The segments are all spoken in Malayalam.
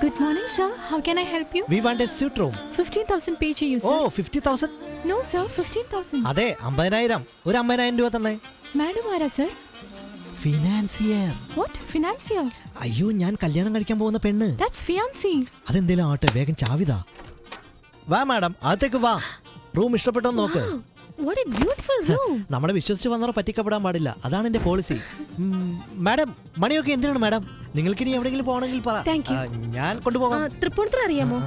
Good morning, sir. How can I help you? We want a suite room. 15,000 pay to you, sir. Oh, 50,000? No, sir. 15,000. അതെ 50,000. ഒരു 50,000 രൂപ തന്നെ. Madam ആരാ, sir? ഫിനാൻസിയർ. What? Financier? അയ്യോ, ഞാൻ കല്യാണം കഴിക്കാൻ പോകുന്ന പെണ്ണ്. That's fiancé. അതെന്തേലും ആട്ടെ, വേഗം ചാവിതാ. വാ മാഡം, അകത്തേക്ക് വാ. റൂം ഇഷ്ടപ്പെട്ടോ നോക്ക്. What a beautiful room. നമ്മളെ വിശ്വസിച്ച് വന്നവർ പറ്റിക്കപ്പെടാൻ പാടില്ല, അതാണ് എന്റെ പോളിസി. മാഡം, മണിയൊക്കെ എന്തിനാണ് മാഡം? നിങ്ങൾക്ക് ഇനി എവിടെയെങ്കിലും പോകണമെങ്കിൽ പറ, ഞാൻ കൊണ്ടുപോകാം. തൃപ്പൂണിത്തുറ അറിയാമോ?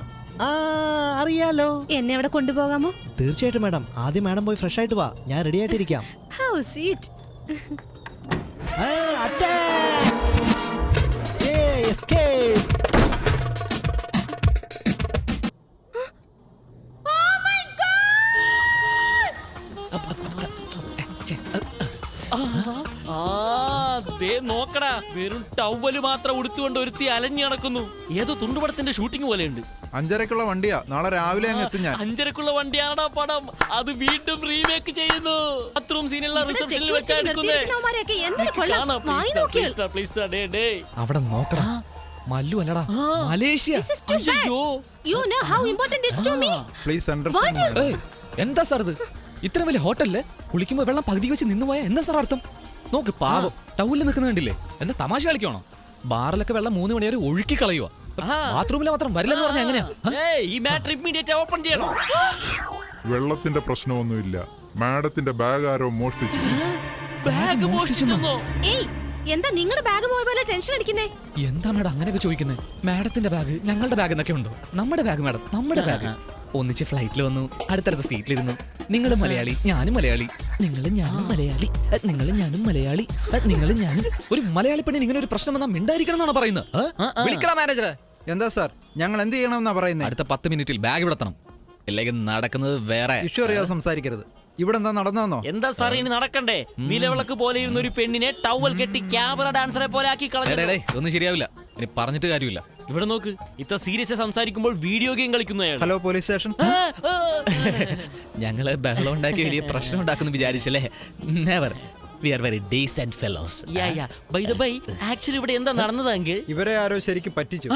അറിയാലോ. എന്നെ അവിടെ കൊണ്ടുപോകാമോ? തീർച്ചയായിട്ടും മാഡം. ആദ്യം മാഡം പോയി ഫ്രഷ് ആയിട്ട് വാ, ഞാൻ റെഡി ആയിട്ടിരിക്കാം. How sweet. Escape. നോക്കടാ, വെറും ടവല് മാത്രം ഉടുത്തുകൊണ്ട് ഒരുത്തി അലഞ്ഞു നടക്കുന്നു. ഏതോ തുണ്ടുപടത്തിന്റെ ഷൂട്ടിംഗ് പോലെയുണ്ട്. 5:30ക്കുള്ള വണ്ടിയാ, നാളെ രാവിലെ അങ്ങ് എത്തും ഞാൻ. 5:30ക്കുള്ള വണ്ടിയാണോ പടം? അത് വീണ്ടും റീമേക്ക് ചെയ്യുന്നു. ബാത്റൂം സീനുള്ള റിസപ്ഷനിൽ വെച്ചാ എടുക്കുന്നേ. അവിടെ നോക്കടാ, മല്ലു അല്ലടാ, മലേഷ്യ. Please understand. എന്താ സാർ ഇത്? ഇത്ര വലിയ ഹോട്ടലില് കുളിക്കുമ്പോ വെള്ളം പകുതി വെച്ച് നിന്ന് പോയാ എന്താ സാർ അർത്ഥം? നോക്ക്, പാവം ടൗലിൽ നിൽക്കുന്ന കണ്ടില്ലേ? എന്താ തമാശ കളിക്കണോ? ബാറിലൊക്കെ വെള്ളം 3 മണി വരെ ഒഴുക്കി കളയുക. ബാത്റൂമിൽ മാത്രം വരില്ലെന്ന് പറഞ്ഞാ എങ്ങനെയാ? വെള്ളത്തിന്റെ പ്രശ്നമൊന്നുമില്ല. മാഡത്തിന്റെ ബാഗ് ആരോ മോഷ്ടിച്ചു. എന്താ നിങ്ങളുടെ ബാഗ് പോയ പോലെ ടെൻഷൻ അടിക്കുന്നേ? എന്താ മാഡം അങ്ങനെയൊക്കെ ചോദിക്കുന്നത്? മാഡത്തിന്റെ ബാഗ് ഞങ്ങളുടെ ബാഗ് എന്നൊക്കെ ഉണ്ടോ? നമ്മുടെ ബാഗ് മാഡം, നമ്മുടെ ബാഗ്. ഒന്നിച്ച് ഫ്ലൈറ്റിൽ വന്നു, അടുത്തടുത്ത സീറ്റിലിരുന്നു. നിങ്ങളും മലയാളി, ഞാനും മലയാളി. നിങ്ങളും ഞാനും മലയാളി, നിങ്ങളും ഞാനും മലയാളി, നിങ്ങളും ഞാനും. ഒരു മലയാളി പെണ്ണിന് ഇങ്ങനെ ഒരു പ്രശ്നം വന്നാൽ മിണ്ടായിരിക്കണം എന്നാണ് പറയുന്നത്. വിളിക്കണം മാനേജറെ. എന്താ സാർ, ഞങ്ങൾ എന്ത് ചെയ്യണമെന്നാ പറയുന്നത്? അടുത്ത 10 മിനിറ്റിൽ ബാഗ് വിടത്തണം, ഇല്ലെങ്കിൽ നടക്കുന്നത് വേറെ. ഇഷ്യൂ അറിയാതെ സംസാരിക്കരുത്. ഇവിടെ എന്താ നടന്നോ? എന്താ സാർ ഇനി നടക്കണ്ടേ? നിലവിളക്ക് പോലെ ഇരുന്ന ഒരു പെണ്ണിനെ ടവൽ കെട്ടി ക്യാമറ ഡാൻസറെ പോലെ ആക്കി കളഞ്ഞു. ഒന്നും ശരിയാവില്ല, ഇനി പറഞ്ഞിട്ട് കാര്യമില്ല. ഇവിടെ നോക്ക്, ഇത്ര സീരിയസ് സംസാരിക്കുമ്പോൾ വീഡിയോ ഗെയിം കളിക്കുന്ന. Hello police station. ഞങ്ങള് ബഹളം ഉണ്ടാക്കി വലിയ പ്രശ്നം ഉണ്ടാക്കുന്നു വിചാരിച്ചല്ലേ? Never. We are very decent fellows. By the way, actually ഇവിടെ എന്താ നടന്നതെങ്കിൽ ഇവരെ ആരോ ശരിക്കും പറ്റിച്ചു.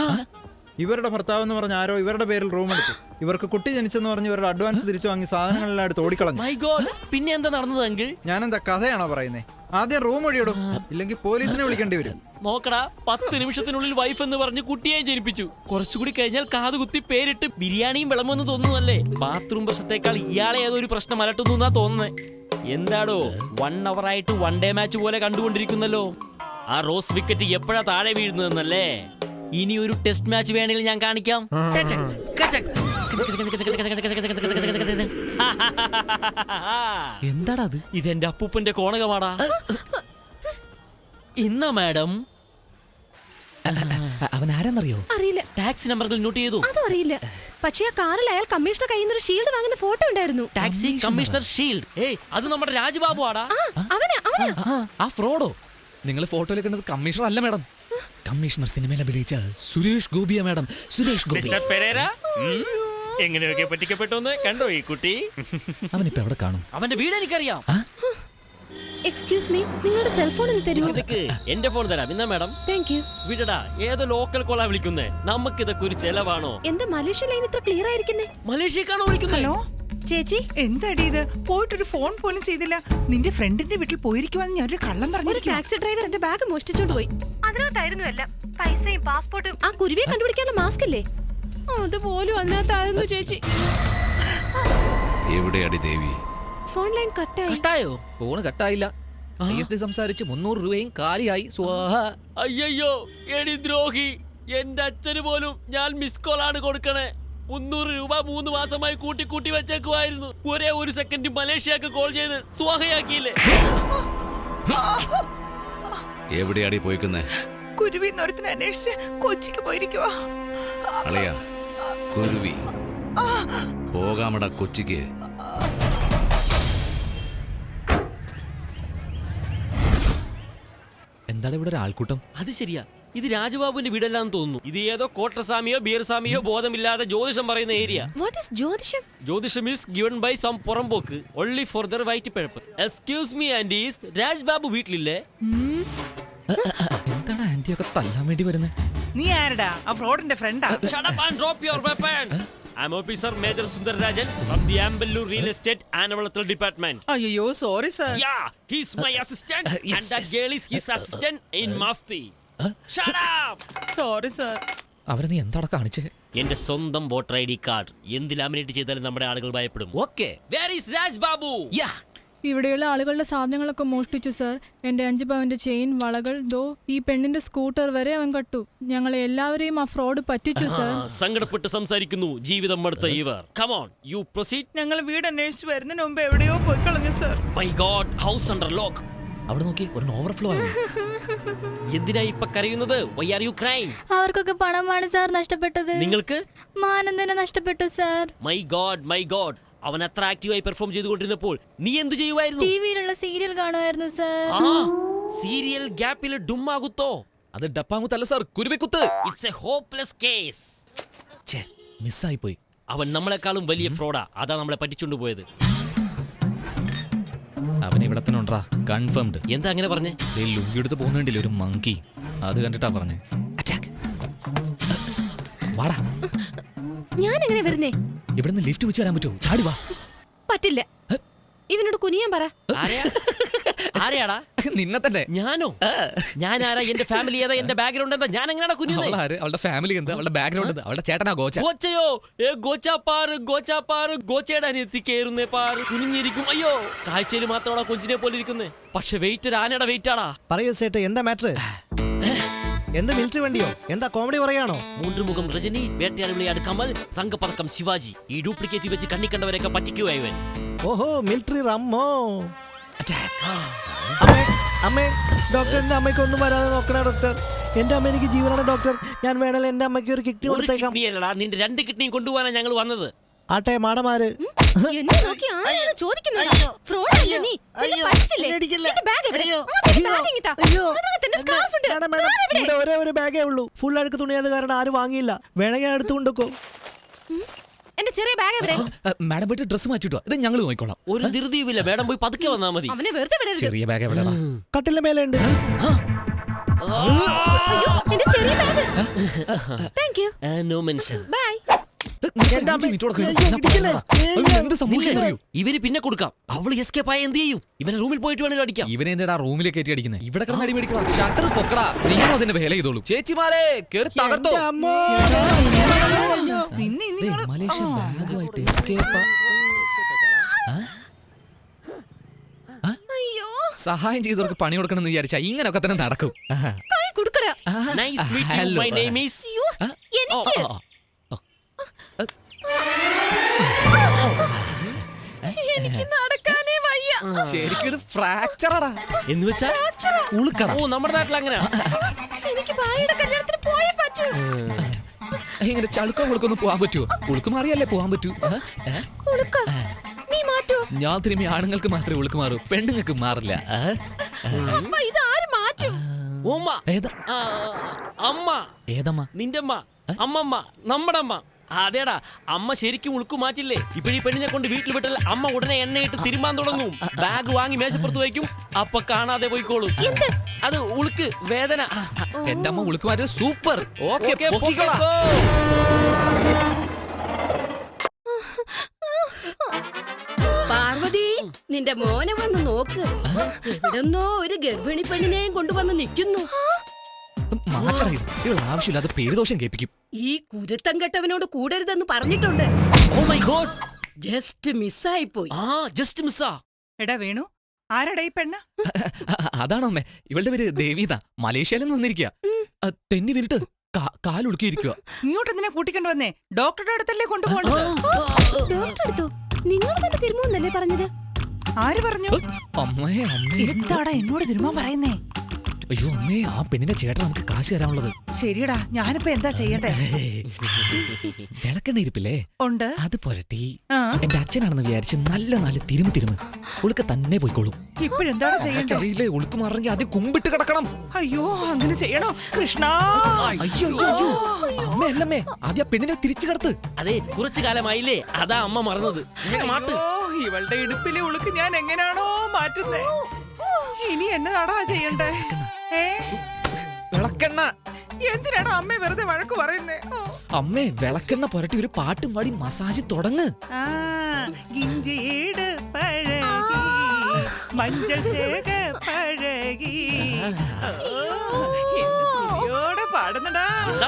ഇവരുടെ ഭർത്താവ് എന്ന് പറഞ്ഞ ആരോ ഇവരുടെ പേരിൽ റൂം എടുത്തു. ഇവർക്ക് കുട്ടി ജനിച്ചെന്ന് പറഞ്ഞ് ഇവരുടെ അഡ്വാൻസ് തിരിച്ചു വാങ്ങി സാധനങ്ങളെല്ലാം എടുത്ത് ഓടിക്കളഞ്ഞു. My God, പിന്നെ എന്താ നടന്നതെങ്കിൽ? ഞാനെന്താ കഥയാണോ പറയുന്നേ? ആദ്യം റൂം ഒഴിയിടും, ഇല്ലെങ്കിൽ പോലീസിനെ വിളിക്കേണ്ടി വരും. നോക്കടാ, 10 നിമിഷത്തിനുള്ളിൽ വൈഫ് എന്ന് പറഞ്ഞ് കുട്ടിയെ ജനിപ്പിച്ചു. കുറച്ചുകൂടി കഴിഞ്ഞാൽ കാതുകുത്തി പേരിട്ട് ബിരിയാണിയും വിളമ്പെന്ന് തോന്നുന്നല്ലേ? ബാത്റൂം പ്രശ്നത്തെക്കാൾ ഇയാളെ ഏതൊരു പ്രശ്നം അലട്ടുന്നു എന്നാ തോന്നുന്നത്. എന്താടോ 1 hour ആയിട്ട് 1 day മാച്ച് പോലെ കണ്ടുകൊണ്ടിരിക്കുന്നല്ലോ. ആ റോസ് വിക്കറ്റ് എപ്പോഴാ താഴെ വീഴുന്നതെന്നല്ലേ? ഇനി ഒരു ടെസ്റ്റ് മാച്ച് വേണമെങ്കിൽ ഞാൻ കാണിക്കാം. എന്താടാ അത്? ഇതെന്റെ അപ്പൂപ്പന്റെ കോണകമാടാ. ഇന്ന മാഡം, അവൻ ആരെന്നറിയോ? അറിയില്ല. ടാക്സി നമ്പറുകൾ നോട്ട് ചെയ്തു? അതും അറിയില്ല. പക്ഷേ ആ കാറിൽ അയാൾ കമ്മീഷണർ കയ്യിൽ നിന്ന് ഒരു ഷീൽഡ് വാങ്ങുന്ന ഫോട്ടോ ഉണ്ടായിരുന്നു. Taxi commissioner shield? അത് നമ്മുടെ രാജബാബു ആടാ. ആ ഫ്രോഡോ? നിങ്ങൾ ഫോട്ടോയിൽ കണ്ടത് കമ്മീഷണർ അല്ല മാഡം, കമ്മീഷണർ സിനിമയിൽ അഭിനയിച്ച സുരേഷ് ഗോപിയാ മാഡം. സുരേഷ് ഗോപി. എങ്ങനെയൊക്കെ പറ്റിക്കപ്പെട്ടോന്ന് കണ്ടോ ഈ കുട്ടി? അവനിപ്പോ എവിടെ കാണും? അവന്റെ വീട് എനിക്കറിയാം. എക്സ്ക്യൂസ് മീ, നിങ്ങളുടെ സെൽഫോൺ ഒന്ന് തരുമോ? എന്റെ ഫോൺ തരാം. ഇന്നാ മാഡം. Thank you. വിടടാ, ഏതോ ലോക്കൽ കോളാ വിളിക്കുന്നേ. നമുക്ക് ഇതൊക്കെ ഒരു ചെലവാണോ? എന്താ മലേഷ്യ ലൈൻ ഇത്ര ക്ലിയർ ആയിരിക്കുന്നേ? മലേഷ്യക്കാണോ വിളിക്കുന്നത്? ഹലോ ചേച്ചി, എന്താടി ഇത്? പോയിട്ടൊരു ഫോൺ പോലും ചെയ്തില്ല. നിന്റെ ഫ്രണ്ടിന്റെ വീട്ടിൽ പോയിരിക്കുവാന്ന് ഞാനൊരു കള്ളം പറഞ്ഞു. ഒരു ടാക്സി ഡ്രൈവർ എന്റെ ബാഗ് മോഷ്ടിച്ചോണ്ട് പോയി. അതിനകത്തായിരുന്നു എല്ലാം, പൈസയും പാസ്പോർട്ടും. ആ കുരുവിയെ കണ്ടുപിടിക്കാനുള്ള മാസ്ക് അല്ലേ, അതുപോലും അതിനകത്തായിരുന്നു ചേച്ചി. എവിടെയാടി ദേവി? ഫോൺ ലൈൻ കട്ടായോ? ഫോണ് കട്ടായില്ല. സംസാരിച്ച് 300 രൂപയും കാലിയായി. അയ്യോ എടി ദ്രോഹി, എന്റെ അച്ഛന് പോലും ഞാൻ മിസ് കോൾ ആണ് കൊടുക്കണേ. 300 രൂപ 3 മാസമായി കൂട്ടി വെച്ചേക്കുമായിരുന്നു. ഒരേ ഒരു സെക്കൻഡ് മലേഷ്യക്ക് കോൾ ചെയ്ത് സ്വാഹയാക്കിയില്ലേ? എവിടെയാടി പോയിക്കുന്നേ? കുരുവി എന്നൊരുത്തിനെ അന്വേഷിച്ച് കൊച്ചിക്ക് പോയിരിക്കുവാ. അളിയ കുരുവി പോകാമട കൊച്ചിക്ക്. എന്താണ് ഇവിടെ ഒരു ആൾക്കൂട്ടം? അത് ശരിയാ, ഇത് രാജബാബുവിന്റെ വീടല്ലാന്ന് തോന്നുന്നു. ഇത് ഏതോ കോട്ടസ്വാമിയോ ബീർസ്വാമിയോ ബോധമില്ലാതെ ജ്യോതിഷം പറയുന്ന ഏരിയ. What is ജ്യോതിഷം? ജ്യോതിഷം is given by some പുറമ്പോക്ക് only for their white paper. Excuse me aunties, രാജബാബു വീട്ടിലില്ലേ? എന്താണ് ആന്റിയൊക്കെ തല്ലാൻ വേണ്ടി വരുന്നത്? നീ ആരടാ? ആ ഫ്രോഡിന്റെ ഫ്രണ്ടാ. Shut up and drop your weapons. I'm Officer Major Sundararajan from the Ambellur Real Estate and Avalattal Department. അയ്യോ sorry sir. Yeah, he's my assistant yes, and that yes. girl is his assistant in Mafti. Shut up! Sorry sir. അവരെ നീ എന്താടാ കാണിച്ചേ? എന്റെ സ്വന്തം വോട്ടർ ഐ ഡി കാർഡ് എന്ത് ലാമിനേറ്റ് ചെയ്താലും നമ്മുടെ ആളുകൾ ഭയപ്പെടും. Okay. Where is Raj Babu? Yeah. ഇവിടെയുള്ള ആളുകളുടെ സാധനങ്ങളൊക്കെ മോഷ്ടിച്ചു സർ. എന്റെ 5 പവന്റെ ചെയിൻ, വളകൾ, ദോ ഈ പെണ്ണിന്റെ സ്കൂട്ടർ വരെ അവൻ കട്ടു. ഞങ്ങളെ എല്ലാവരെയും ആ ഫ്രോഡ് പറ്റിച്ചു സർ. സങ്കടപ്പെട്ട് സംസാരിക്കുന്നു ജീവിതം മടുത്ത ഇവർ. Come on, you proceed. ഞങ്ങൾ വീട് അന്വേഷിച്ച് വരുന്നതിന് മുമ്പ് എവിടെയോ പോയി കളഞ്ഞു sir. My God, house under lock. അവിടെ നോക്കി ഒരു ഓവർഫ്ലോ ആയി. എന്തിനാ ഇപ്പൊ കരയുന്നത്? Why are you crying? അവർക്കൊക്കെ പണമാണ് സാർ നഷ്ടപ്പെട്ടത്. നിങ്ങൾക്ക്? മാനം തന്നെ നഷ്ടപ്പെട്ടു സാർ. My God. അവൻ അത്ര ആക്റ്റീവായി പെർഫോം ചെയ്തുകൊണ്ടിരുന്നപ്പോൾ നീ എന്ത് ചെയ്യുമായിരുന്നു? ടിവിയിലുള്ള സീരിയൽ കാണുമായിരുന്നു സാർ. സീരിയൽ ഗ്യാപ്പിൽ ഡുമ്മാകുത്തോ? അത് ഡപ്പാങ്കുത്തല്ല സാർ, കുരുവിക്കുത്ത്. It's a hopeless case. ഛേ, മിസ്സായി പോയി. അവൻ നമ്മളെക്കാളും വലിയ ഫ്രോഡാ. അതാ നമ്മളെ പറ്റിച്ചുകൊണ്ട് പോയത്. അവൻ ഇവിടെ തന്നെ ഉണ്ടാ, കൺഫേംഡ്. എന്താ അങ്ങനെ പറഞ്ഞേ? ലുങ്കി എടുത്ത് പോകുന്നുണ്ടില്ല ഒരു മങ്കി, അത് കണ്ടിട്ടാ പറഞ്ഞേ. അറ്റാക്ക്. വാടാ, ഞാൻ എങ്ങനെ വരുന്നേ? ഇവിടുന്ന് ലിഫ്റ്റ് വെച്ച് വരാൻ പറ്റുമോ? ചാടി വാ. പറ്റില്ല. ഇവനോട് കുനിയാൻ പറ. ആരെയാടാ? നിന്നെ തന്നെ. ഞാനോ? ഞാനാരാ? എന്റെ ഫാമിലി ഏതാ? എന്റെ ബാക്ക്ഗ്രൗണ്ട് എന്താ? ഞാൻ എങ്ങനെയാ കുനിയുന്നത്? അവളാര്? അവളുടെ ഫാമിലി എന്താ? അവളുടെ ബാക്ക്ഗ്രൗണ്ട് എന്താ? അവളുടെ ചേട്ടനാ ഗോച്ച. ഗോച്ചയോ? ഗോച്ചാപ്പാറ് ഗോച്ചയുടെ അനിയത്തി കേറുന്നേ പാറ്. കുനിഞ്ഞിരിക്കും. അയ്യോ, കാഴ്ചയിൽ മാത്രമാണോ കൊഞ്ചിനെ പോലെ ഇരിക്കുന്നേ? പക്ഷെ വെയിറ്റ് ഒരു ആനയുടെ വെയിറ്റ് ആടാ. പറയൂ സേട്ട്, എന്താ മാറ്റർ? എന്ത് മിലിറ്ററി വണ്ടിയോ? എന്താ കോമഡി പറയാണോ? 3 മുഖം രജനി, വേട്ടയാടി വിളയാട് കമൽ, തങ്കപ്പതക്കം ശിവാജി. ഈ ഡ്യൂപ്ലിക്കേറ്റ് വെച്ച് കണ്ണി കണ്ടവരെയൊക്കെ പറ്റിക്കുവായി ഇവൻ. ഓഹോ, മിലിറ്ററി റമ്മോ. അമ്മേ, ഡോക്ടറിന്റെ അമ്മയ്ക്ക് ഒന്നും വരാതെ നോക്കണ ഡോക്ടർ. എന്റെ അമ്മ എനിക്ക് ജീവനാണ് ഡോക്ടർ. ഞാൻ വേണേൽ എന്റെ അമ്മയ്ക്ക് ഒരു കിഡ്നി കൊടുത്തേക്കാം. കിഡ്നിയല്ലടാ, നിന്റെ 2 കിഡ്നിയും കൊണ്ടുപോകാനാ ഞങ്ങൾ വന്നത്. ആട്ടെ മാടമാര്. എന്നെ നോക്കി ആരാണ് ചോദിക്കുന്നത്? ഫ്രോഡല്ലേ നീ? നിന്നെ പറ്റിച്ചില്ലേ? നിന്റെ ബാഗ് എവിടെ? ബാഗ് ഇങ്ങോട്ടാ. അതിനകത്ത് സ്കാർഫ് ഉണ്ട്. ഇവിടെ ഒരേ ഒരു ബാഗേ ഉള്ളൂ. ഫുൾ അഴുക്ക് തുണിയത് കാരണം ആരും വാങ്ങിയില്ല. വേണമെങ്കിൽ ഞാൻ എടുത്തു കൊണ്ടുക്കോ. എന്റെ ചെറിയ ബാഗ് എവിടെ? മാഡം പോയിട്ട് ഡ്രസ് മാറ്റിട്ടോ, ഇത് ഞങ്ങൾ നോക്കിക്കോളാം. ഒരു ധൃതിയുമില്ല, മേഡം പോയി പതുക്കെ വന്നാ മതി. അവനെ വെറുതെ വിടരുത്. ചെറിയ ബാഗ് എവിടെയാ? കട്ടിലിന്റെ മേലെ ഉണ്ട്. അയ്യോ, എന്റെ ചെറിയ bag. Thank you. No mention. Bye. ഇവര് പിന്നെ കൊടുക്കാം. അവള് എസ്കേപ്പ് ആയ എന്ത് ചെയ്യും? ഇവനെ റൂമിൽ പോയിട്ട് വേണേലും അടിക്കാം. ഇവനെ എന്താ റൂമിലേക്ക് കയറ്റി അടിക്കുന്നത്? ഇവിടെ കിടന്ന് അടി മേടിക്കണം. ഷട്ടർ പൊക്കടാ, നീയോ അതിന്റെ വേല ചെയ്തോളൂ. ചേച്ചിമാരെ കേറി തകർത്തോ. Malaysia ബാഗുമായിട്ട് escape. അയ്യോ, സഹായം ചെയ്തവർക്ക് പണി കൊടുക്കണം എന്ന് വിചാരിച്ചാ ഇങ്ങനെയൊക്കെ തന്നെ നടക്കും. കൈ കൊടുക്കടാ. Nice meeting you. My name is. അയ്യോ, എനിക്ക് എനിക്ക് നടക്കാനേ വയ്യ. ശരിക്കും ഇത് ഫ്രാക്ചറാടാ. എന്ന് വെച്ചാ ഉളുക്കട. ഓ, നമ്മുടെ നാട്ടിൽ അങ്ങനെ. എനിക്ക് ഭായിയുടെ കല്യാണത്തിന് പോയേ പറ്റൂ. ഇങ്ങനെ ചളുക്കോ ഉളുക്കൊന്നും പോവാൻ പറ്റുമോ? ഉളുക്ക് മാറിയല്ലേ പോവാൻ പറ്റൂ. ഉളുക്ക നീ മാറ്റൂ. ഞാൻ തിരുമ്പി ആണുങ്ങൾക്ക് മാത്രമേ ഉളുക്ക് മാറൂ, പെണ്ണുങ്ങൾക്ക് മാറില്ല. അമ്മ ഇത് ആര് മാറ്റും? ഓമ്മ. ഏതാ അമ്മ. ഏതമ്മ? നിന്റെ അമ്മ. അമ്മമ്മ. നമ്മുടെ അമ്മ. അതേടാ, അമ്മ ശരിക്കും ഉളുക്ക് മാറ്റില്ലേ? ഇപ്പഴീ പെണ്ണിനെ കൊണ്ട് വീട്ടിൽ വിട്ടാൽ അമ്മ ഉടനെ എണ്ണയിട്ട് തിരുമ്പാൻ തുടങ്ങും. ബാഗ് വാങ്ങി മേശപ്പുറത്ത് വയ്ക്കും. അപ്പൊ കാണാതെ പോയിക്കോളും. അത് ഉളുക്ക് വേദന. എന്റെ അമ്മ ഉളുക്ക് മാറ്റിയത് സൂപ്പർ. ഓക്കേ, പൊക്കിക്കോ. പാർവതി, നിന്റെ മോനെ വന്ന് നോക്ക്. എവിടെന്നോ ഒരു ഗർഭിണി പെണ്ണിനെയും കൊണ്ടുവന്ന് നിൽക്കുന്നു. മാറ്റണം ഇത്. ഇവൾ ആവശ്യമില്ലാതെ പേരുദോഷം കേൾപ്പിക്കും. ഈ കുരുത്തം കെട്ടവനോട് കൂടരുതെന്ന് പറഞ്ഞിട്ടുണ്ട്. ഓ മൈ ഗോഡ്, ജസ്റ്റ് മിസ്സായി പോയി. ജസ്റ്റ് മിസ്സാ. എടാ വേണു, ആരടാ ഈ പെണ്ണ്? അതാണോ അമ്മേ? ഇവളുടെ പേര് ദേവീത. മലേഷ്യയിൽ നിന്ന് വന്നിരിക്കുക. തെന്നി വീണിട്ട് കാലുളുക്കിയിരിക്കുക. ഇങ്ങോട്ട് എന്തിനാ കൂട്ടിക്കൊണ്ട് വന്നേ? ഡോക്ടറുടെ അടുത്തല്ലേ കൊണ്ടുപോകണ്ടത്? ഡോക്ടർ എടുത്തോ? നിങ്ങൾ തന്നെ തിരുമോന്നല്ലേ പറഞ്ഞത്? ആര് പറഞ്ഞു? അമ്മേ അമ്മേ, എന്താടാ എന്നോട് തിരുമാൻ പറയുന്നേ? അയ്യോ അമ്മേ, ആ പെണ്ണിന്റെ ചേട്ടൻ നമുക്ക് കാശ് തരാനുള്ളത്. ശരിയടാ, ഞാനിപ്പോ എന്താ ചെയ്യണ്ടേ? വിളക്കെണ്ണ ഇരിപ്പില്ലേ, ഉണ്ട്. അത് പുരട്ടി ആ, എന്റെ അച്ഛനാണെന്ന് വിചാരിച്ച് നല്ല തിരുമ് ഉളുക്ക തന്നെ പോയിക്കോളും. ഇപ്പോഴെന്താടാ ചെയ്യണ്ടേ? അറിയില്ലേ, ഉളുക്ക് മാറണമെങ്കിൽ അത് കുമ്പിട്ട് കിടക്കണം. അയ്യോ, അങ്ങനെ ചെയ്യണോ കൃഷ്ണ? അയ്യോ അമ്മേ, അല്ലമ്മേ, ആദ്യം ആ പെണ്ണിനെ തിരിച്ചു കിടത്ത്. അതെ, കുറച്ചു കാലമായില്ലേ, അതാ അമ്മ മറന്നത്. മാട്ട്. അയ്യോ, ഇവളുടെ ഇടുപ്പിലെ ഉളുക്ക് ഞാൻ എങ്ങനെയാണോ മാറ്റുന്നേ? ഇനി എന്നതാടാ ചെയ്യണ്ടേ? വിളക്കെണ്ണ. എന്തിനാണ് അമ്മ വെറുതെ വഴക്ക് പറയുന്നേ? അമ്മേ വിളക്കെണ്ണ പുരട്ടി ഒരു പാട്ടും പാടി മസാജ് തുടങ്ങ്. ഗിഞ്ചിയുടെ പഴകി മഞ്ചൾ ചേക പഴകി ശ്രുതിയോടെ പാടുന്നടാ.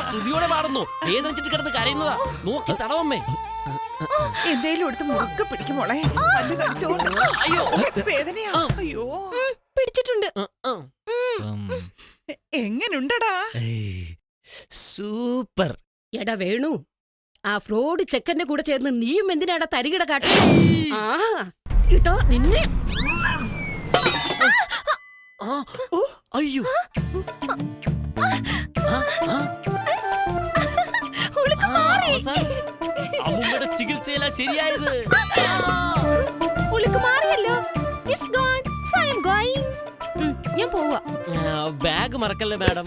ശ്രുതിയോടെ പാടുന്നു. വേദനിച്ചിട്ട് കിടന്ന് കരയുന്നതാ. നോക്കി തടവമ്മേ. എന്തേലും എടുത്ത് മുറുക്കെ പിടിക്കുമോളെ. പല്ല് കടിച്ചോണ്ട്. അയ്യോ വേദനയാ. അയ്യോ പിടിച്ചിട്ടുണ്ട്. എങ്ങനുണ്ടടാ? സൂപ്പർ. എടാ വേണു, ആ ഫ്രോഡ് ചെക്കന്റെ കൂടെ ചേർന്ന് നീയും എന്തിനാടാ തരികിട കാട്ട? ആ ഇട്ടോ നിന്നെ. അയ്യോ അമ്മൂമ്മയുടെ ചികിത്സയില ശരിയായത്. ഞാൻ പോവാ. ബാഗ് മറക്കല്ലേ മാഡം.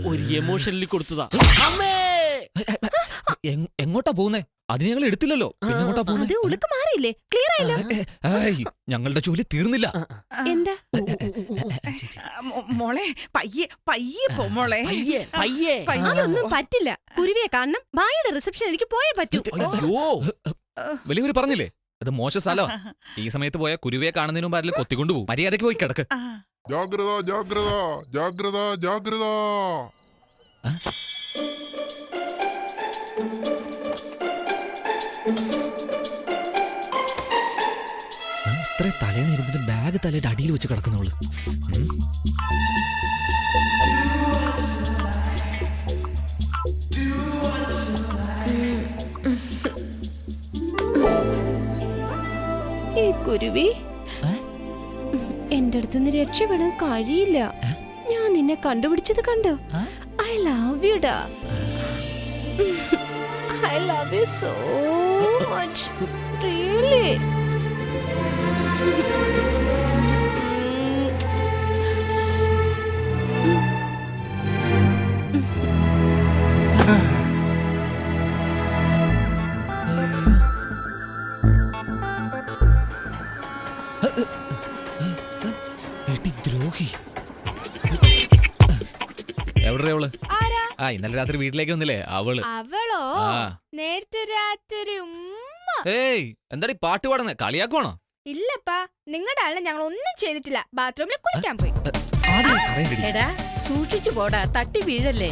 ഒരു എമോഷനിൽ കൊടുത്തതാ. അമ്മേ എങ്ങോട്ടാ പോകുന്നേ? അത് ഞങ്ങൾ എടുത്തില്ലല്ലോ. പിന്നെ എങ്ങോട്ടാ പോകുന്നേ? ഉളുക്ക് മാറിയില്ലേ? ക്ലിയർ ആയല്ലോ. ഞങ്ങളുടെ ജോലി തീർന്നില്ല. എന്താ മോളെ പയ്യെ പയ്യെ പോ മോളെ. പയ്യേ അതൊന്നും പറ്റില്ല. കുരുവിയെ കാണണം. ഭായിയുടെ റിസപ്ഷൻ എനിക്ക് പോയേ പറ്റൂ. അയ്യോ വലിയവര് പറഞ്ഞില്ലേ അത് മോശ സ്ഥലോ. ഈ സമയത്ത് പോയ കുരുവിയെ കാണുന്നതിന് മുമ്പ് ആരെങ്കിലും കൊത്തിക്കൊണ്ടു പോകും. മര്യാദയ്ക്ക് പോയി കിടക്ക്. ജാഗ്രത ജാഗ്രത ജാഗ്രത ജാഗ്രത. ഇത്ര തലേന്ന് ഇരുന്നിട്ട് ബാഗ് തലയുടെ അടിയിൽ വെച്ച് കിടക്കുന്നവള്. ഈ കുരുവി എന്റെ അടുത്തുനിന്ന് രക്ഷപ്പെടാൻ കഴിയില്ല. ഞാൻ നിന്നെ കണ്ടുപിടിച്ചത് കണ്ടോ? ഐ ലവ് യു ഡാ. I love you so much. Really. ദ്രോഹി. എവിടെ അവള്? ആ ഇന്നലെ രാത്രി വീട്ടിലേക്ക് വന്നില്ലേ അവള്? അവളോ? ആ. നേരത്തെ രാത്രി ഏയ് എന്താടി പാട്ട് പാടുന്നേ? കളിയാക്കുവാണോ? ഇല്ലപ്പാ, നിങ്ങളുടെ ആളിനെ ഞങ്ങൾ ഒന്നും ചെയ്തിട്ടില്ല. ബാത്റൂമിൽ കുളിക്കാൻ പോയി. ആദ്യം പറയണ്ടടി. എടാ സൂക്ഷിച്ചു പോടാ, തട്ടി വീഴല്ലേ.